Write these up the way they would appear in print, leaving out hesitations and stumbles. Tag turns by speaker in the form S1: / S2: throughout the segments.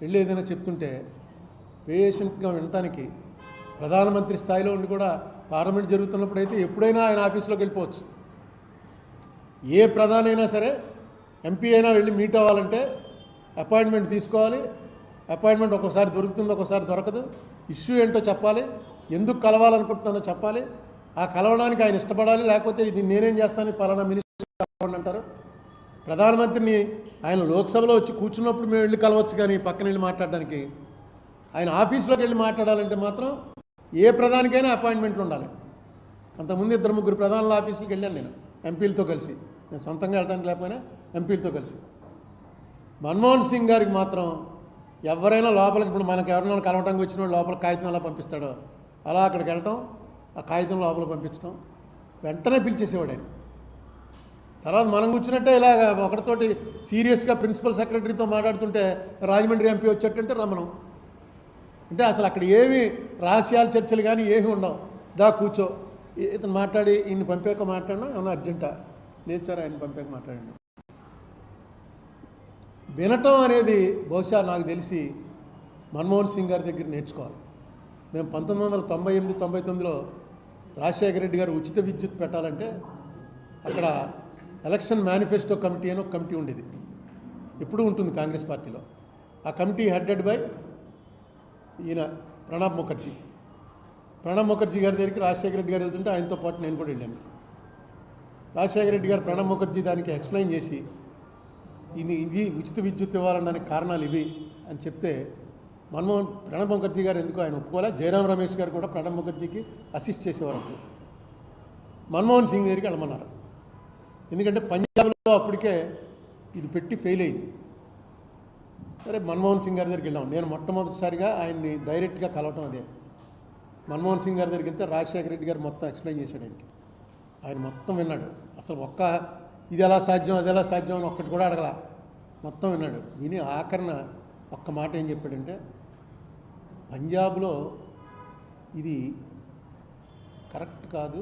S1: వెళ్ళి ఏదైనా చెప్తుంటే పేషెంట్గా వినటానికి ప్రధానమంత్రి స్థాయిలో ఉండి కూడా పార్లమెంట్ జరుగుతున్నప్పుడు అయితే ఎప్పుడైనా ఆయన ఆఫీస్లోకి వెళ్ళిపోవచ్చు. ఏ ప్రధాని అయినా సరే ఎంపీ అయినా వెళ్ళి మీట్ అవ్వాలంటే అపాయింట్మెంట్ తీసుకోవాలి. అపాయింట్మెంట్ ఒక్కోసారి దొరుకుతుంది, ఒక్కోసారి దొరకదు. ఇష్యూ ఏంటో చెప్పాలి, ఎందుకు కలవాలనుకుంటున్నానో చెప్పాలి, ఆ కలవడానికి ఆయన ఇష్టపడాలి. లేకపోతే ఇది నేనేం చేస్తాను పలానా మినిస్టర్ అంటారు. ప్రధానమంత్రిని ఆయన లోక్సభలో వచ్చి కూర్చున్నప్పుడు మేము వెళ్ళి కలవచ్చు, కానీ పక్కన వెళ్ళి మాట్లాడడానికి ఆయన ఆఫీస్లోకి వెళ్ళి మాట్లాడాలంటే మాత్రం ఏ ప్రధానికైనా అపాయింట్మెంట్లు ఉండాలి. అంతకుముందు 2-3 ప్రధానుల ఆఫీసులకు వెళ్ళాను నేను ఎంపీలతో కలిసి. నేను సొంతంగా వెళ్ళడానికి లేకపోయినా ఎంపీలతో కలిసి. మన్మోహన్ సింగ్ గారికి మాత్రం ఎవరైనా లోపలికి, ఇప్పుడు మనకు ఎవరైనా కలవటానికి వచ్చిన వాడు లోపల కాగితం ఎలా పంపిస్తాడో అలా అక్కడికి వెళ్ళటం, ఆ కాగితం లోపల పంపించడం, వెంటనే పిలిచేసేవాడు ఆయన. తర్వాత మనం కూర్చున్నట్టే ఇలాగ ఒకటితోటి సీరియస్గా ప్రిన్సిపల్ సెక్రటరీతో మాట్లాడుతుంటే రాజమండ్రి ఎంపీ వచ్చేటంటే రమ్మనం. అంటే అసలు అక్కడ ఏమి రహస్యాల చర్చలు కానీ ఏమి ఉండవు. దా కూర్చో, ఇతను మాట్లాడి ఈయన పంపాక మాట్లాడినా ఏమన్నా అర్జెంటా? లేదు సార్, ఆయన పంపాక మాట్లాడండి. వినటం అనేది బహుశా నాకు తెలిసి మన్మోహన్ సింగ్ గారి దగ్గర నేర్చుకోవాలి. మేము 1998-99లో రాజశేఖర రెడ్డి గారు ఉచిత విద్యుత్ పెట్టాలంటే అక్కడ ఎలక్షన్ మేనిఫెస్టో కమిటీ అని ఒక కమిటీ ఉండేది, ఎప్పుడూ ఉంటుంది కాంగ్రెస్ పార్టీలో. ఆ కమిటీ హెడెడ్ బై ఈయన ప్రణబ్ ముఖర్జీ. ప్రణబ్ ముఖర్జీ గారి దగ్గరికి రాజశేఖర రెడ్డి గారు వెళ్తుంటే ఆయనతో పాటు నేను కూడా వెళ్ళాను. రాజశేఖర రెడ్డి గారు ప్రణబ్ ముఖర్జీ దానికి ఎక్స్ప్లెయిన్ చేసి ఇది ఉచిత విద్యుత్ ఇవ్వాలనడానికి కారణాలు ఇవి అని చెప్తే ప్రణబ్ ముఖర్జీ గారు ఎందుకు ఆయన ఒప్పుకోలే. జయరాం రమేష్ గారు కూడా ప్రణబ్ ముఖర్జీకి అసిస్ట్ చేసేవారు. మన్మోహన్ సింగ్ దగ్గరికి వెళ్ళమన్నారు. ఎందుకంటే పంజాబ్లో అప్పటికే ఇది పెట్టి ఫెయిల్ అయింది. సరే, మన్మోహన్ సింగ్ గారి దగ్గరికి వెళ్ళాం. నేను మొట్టమొదటిసారిగా ఆయన్ని డైరెక్ట్గా కలవటం అదే. మన్మోహన్ సింగ్ గారి దగ్గరికి వెళ్తే రాజశేఖర రెడ్డి గారు మొత్తం ఎక్స్ప్లెయిన్ చేశాడు ఆయనకి. ఆయన మొత్తం విన్నాడు. అసలు ఇది ఎలా సాధ్యం, అది ఎలా సాధ్యం అని ఒక్కటి కూడా అడగల, మొత్తం విన్నాడు. విని ఆఖరణ ఒక్క మాట ఏం చెప్పాడంటే, పంజాబ్లో ఇది కరెక్ట్ కాదు,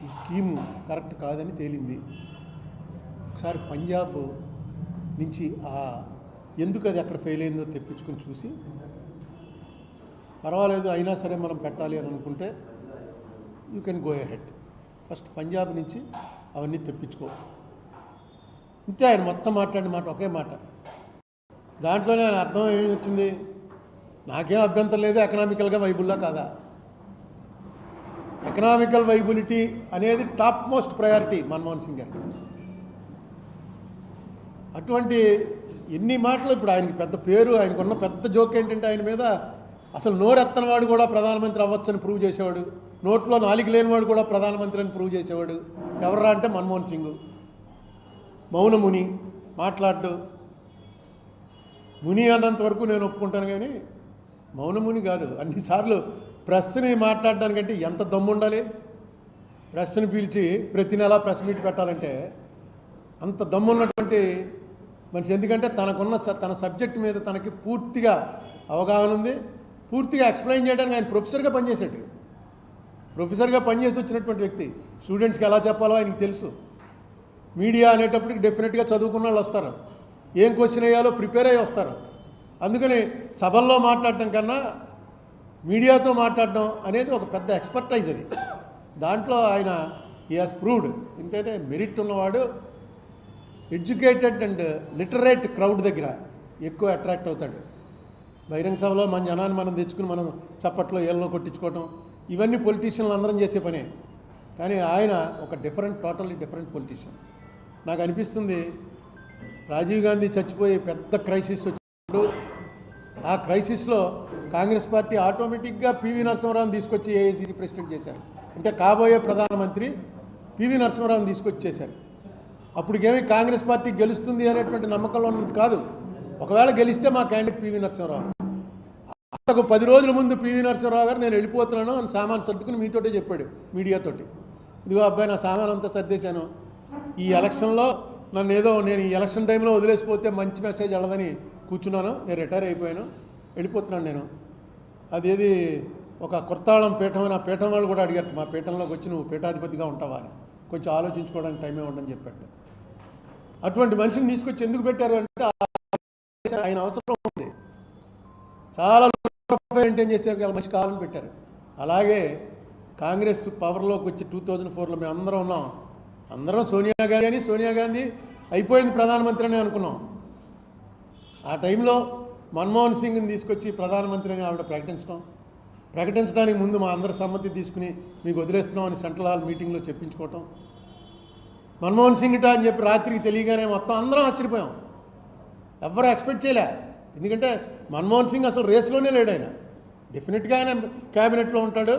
S1: ఈ స్కీము కరెక్ట్ కాదని తేలింది. ఒకసారి పంజాబ్ నుంచి ఎందుకు అది అక్కడ ఫెయిల్ అయిందో తెప్పించుకొని చూసి, పర్వాలేదు అయినా సరే మనం పెట్టాలి అని అనుకుంటే you can go ahead, first Punjab నుంచి అవన్నీ తెప్పించుకో. ఇంతే ఆయన మొత్తం మాట్లాడిన మాట ఒకే మాట. దాంట్లోనే ఆయన అర్థం ఏమి వచ్చింది, నాకేం అభ్యంతరం లేదు, ఎకనామికల్గా వైబుల్లా కాదా. ఎకనామికల్ వైబిలిటీ అనేది top most priority Manmohan Singh గారికి. అటువంటి ఎన్ని మాటలు. ఇప్పుడు ఆయనకి పెద్ద పేరు, ఆయనకున్న పెద్ద జోక్ ఏంటంటే ఆయన మీద అసలు నోరెత్తనవాడు కూడా ప్రధానమంత్రి అవ్వచ్చని ప్రూవ్ చేసేవాడు, నోట్లో నాలుగు లేనివాడు కూడా ప్రధానమంత్రి అని ప్రూవ్ చేసేవాడు. ఎవర్రా అంటే మన్మోహన్ సింగ్. మౌనముని, మాట్లాడు. ముని అన్నంత వరకు నేను ఒప్పుకుంటాను, కానీ మౌనముని కాదు. అన్నిసార్లు ప్రెస్ని మాట్లాడడానికంటే ఎంత దమ్ము ఉండాలి. ప్రెస్ని పిలిచి ప్రతి నెలా ప్రెస్ మీట్ పెట్టాలంటే అంత దమ్మున్నటువంటి మనిషి. ఎందుకంటే తన సబ్జెక్ట్ మీద తనకి పూర్తిగా అవగాహన ఉంది, పూర్తిగా ఎక్స్ప్లెయిన్ చేయడానికి ఆయన ప్రొఫెసర్గా పనిచేశాడు. ప్రొఫెసర్గా పనిచేసి వచ్చినటువంటి వ్యక్తి. స్టూడెంట్స్కి ఎలా చెప్పాలో ఆయనకి తెలుసు. మీడియా అనేటప్పటికి డెఫినెట్గా చదువుకున్న వాళ్ళు వస్తారు, ఏం క్వశ్చన్ వేయాలో ప్రిపేర్ అయ్యి వస్తారు. అందుకని సభల్లో మాట్లాడటం కన్నా మీడియాతో మాట్లాడడం అనేది ఒక పెద్ద ఎక్స్పర్టైజ్ అది. దాంట్లో ఆయన హీ హాజ్ ప్రూవ్డ్. ఎందుకంటే మెరిట్ ఉన్నవాడు ఎడ్యుకేటెడ్ అండ్ లిటరేట్ క్రౌడ్ దగ్గర ఎక్కువ అట్రాక్ట్ అవుతాడు. బహిరంగ సభలో మన జనాన్ని మనం తెచ్చుకుని మనం చప్పట్లో ఏళ్ళలో కొట్టించుకోవటం, ఇవన్నీ పొలిటీషియన్లు అందరం చేసే పనే. కానీ ఆయన ఒక టోటల్లీ డిఫరెంట్ పొలిటీషియన్. నాకు అనిపిస్తుంది రాజీవ్ గాంధీ చచ్చిపోయి పెద్ద క్రైసిస్ వచ్చినప్పుడు ఆ క్రైసిస్లో కాంగ్రెస్ పార్టీ ఆటోమేటిక్గా పివి నరసింహారావుని తీసుకొచ్చి ఏఐసిసి ప్రెసిడెంట్ చేశారు. అంటే కాబోయే ప్రధానమంత్రి పివి నరసింహారావుని తీసుకొచ్చి చేశారు. అప్పటికేమీ కాంగ్రెస్ పార్టీ గెలుస్తుంది అనేటువంటి నమ్మకంలో ఉన్నది కాదు. ఒకవేళ గెలిస్తే మా క్యాండిడేట్ పివి నరసింహారావు. ఒక 10 రోజుల ముందు పివి నరసింహారావు గారు నేను వెళ్ళిపోతున్నాను అని సామాను సర్దుకుని మీతోటే చెప్పాడు మీడియాతోటి. ఇదిగో అబ్బాయి, నా సామాను అంతా సర్దేశాను, ఈ ఎలక్షన్లో నేను ఈ ఎలక్షన్ టైంలో వదిలేసిపోతే మంచి మెసేజ్ వెళ్ళదని కూర్చున్నాను, నేను రిటైర్ అయిపోయాను, వెళ్ళిపోతున్నాను నేను. అదేది ఒక కొత్తాళం పీఠం అని ఆ పీఠం వాళ్ళు కూడా అడిగారు, మా పీఠంలోకి వచ్చి నువ్వు పీఠాధిపతిగా ఉంటావా అని, కొంచెం ఆలోచించుకోవడానికి టైమే ఉండని చెప్పాడు. అటువంటి మనిషిని తీసుకొచ్చి ఎందుకు పెట్టారు అంటే ఆయన అవసరం ఉంది. చాలా మెయింటైన్ చేసే మంచి కాలం పెట్టారు. అలాగే కాంగ్రెస్ పవర్లోకి వచ్చి 2004లో మేము అందరం ఉన్నాం. అందరం సోనియా గాంధీ అయిపోయింది ప్రధానమంత్రి అని అనుకున్నాం. ఆ టైంలో మన్మోహన్ సింగ్ని తీసుకొచ్చి ప్రధానమంత్రి అని ఆవిడ ప్రకటించడానికి ముందు మా అందరి సమ్మతి తీసుకుని మీకు వదిలేస్తున్నామని సెంట్రల్ హాల్ మీటింగ్లో చెప్పించుకోవటం, మన్మోహన్ సింగ్ అని చెప్పి రాత్రికి తెలియగానే మొత్తం అందరం ఆశ్చర్యపోయాం. ఎవ్వరూ ఎక్స్పెక్ట్ చేయలే. ఎందుకంటే మన్మోహన్ సింగ్ అసలు రేస్లోనే లేడు. ఆయన డెఫినెట్గా ఆయన క్యాబినెట్లో ఉంటాడు,